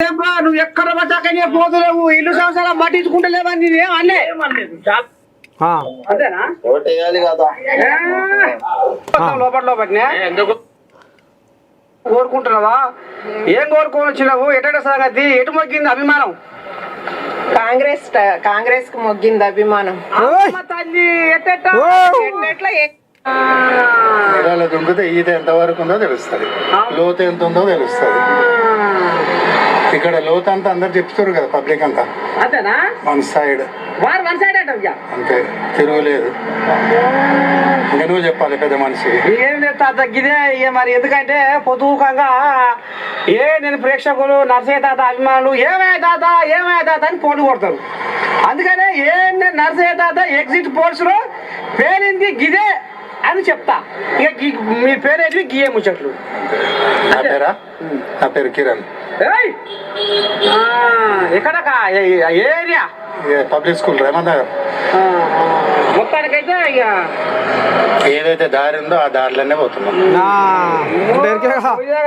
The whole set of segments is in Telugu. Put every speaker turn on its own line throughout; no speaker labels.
నువ్వు ఎక్కడ పట్టాకనే పోతున్నావు ఇల్లు సంవత్సరాలు పట్టించుకుంటలేవా నీవేం అన్నే అంతేనా లోపల లోపట్నే ఎందుకు కోరుకుంటున్నావా ఏం కోరుకోని వచ్చినావు ఎట సంగతి ఎటు మొగ్గింది అభిమానం
కాంగ్రెస్ కు మొగ్గింది అభిమానం
తల్లి ఎట్లా
దుంగితే ఈత ఎంత వరకు ఉందో తెలుస్తుంది లోతు ఎంత ఉందో తెలుస్తుంది ఇక్కడ లోతు అంతా అందరు చెప్తారు కదా పబ్లిక్ అంతా
అంతేనా
వన్ సైడ్ అంతే తిరుగులేదు ఇంకా నువ్వు చెప్పాలి పెద్ద మనిషి
ఏం లేదు తగ్గిదే ఇక మరి ఎందుకంటే పొదువుకంగా నేను ప్రేక్షకులు నర్సయ్య తాత అభిమానులు ఏమయ్య తాత అని పోటీ కొడతారు అందుకనే నర్సయ్య తాత ఎగ్జిట్ పోల్స్ లో పేరింది గిదే అని చెప్తా ఇక మీ పేరేంటి గియే ముచ్చట్లు
నా పేరు కిరణ్
ఎక్కడ area
public school Revanth Nagar
మొత్తానికైతే ఇక
ఏదైతే దారి ఉందో ఆ దారిలోనే పోతున్నాం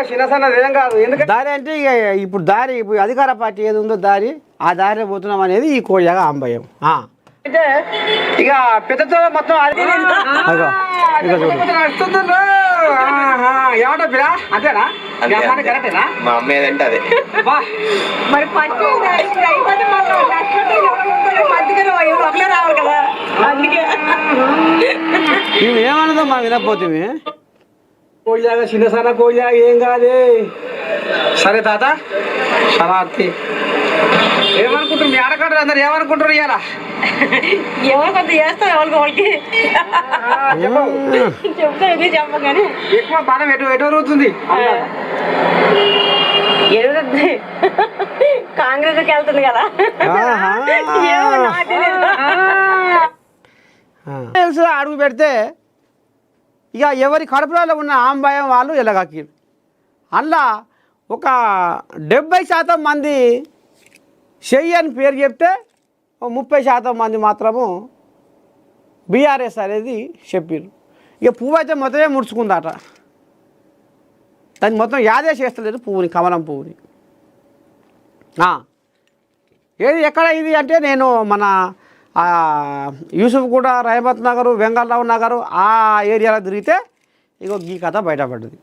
చిన్నసన్న ఏం కాదు ఎందుకంటే
దారి అంటే ఇక ఇప్పుడు దారి ఇప్పుడు అధికార పార్టీ ఏది ఉందో దారి ఆ దారిలో పోతున్నాం అనేది ఈ కోడిగా అంబయం
అంటే ఇక పెద్దతో మొత్తం ఏమంటా అంతేనా కరెక్టేనా
మా అమ్మ ఏదంటే అదే
మరి రావాలి కదా అందుకే
మేము ఏమన్నదో మా వినకపోతే
కోడిలాగా చిన్నసన్న కోడిలాగా ఏం కాదే సరే తాత శరార్థి ఏమనుకుంటారు మీ ఆడకాడు అందరు ఏమనుకుంటారు ఇవాళ
ఎవరు కొంత చేస్తాం ఎవరికి చెప్తా ఇది చెప్పగానే
ఎక్కువ బాణం ఎటు రూతుంది
కాంగ్రెస్ కి వెళ్తుంది కదా
అడుగు పెడితే ఇక ఎవరి కడుపులో ఉన్న ఆంబాయం వాళ్ళు ఎలాగాకి అందులో ఒక 70% మంది చెయ్యి అని పేరు చెప్తే 30% మంది మాత్రము బీఆర్ఎస్ అనేది చెప్పారు ఇక పువ్వు అయితే మొత్తమే ముడుచుకుందట దాన్ని మొత్తం యాదే చేస్తలేదు పువ్వుని కమలం పువ్వుని ఏది ఎక్కడ ఇది అంటే నేను మన యూసుఫ్ కూడా రహమత్ నగరు వెంగళరావు నగరు ఆ ఏరియాలో తిరిగితే ఇగో ఈ కథ బయటపడ్డది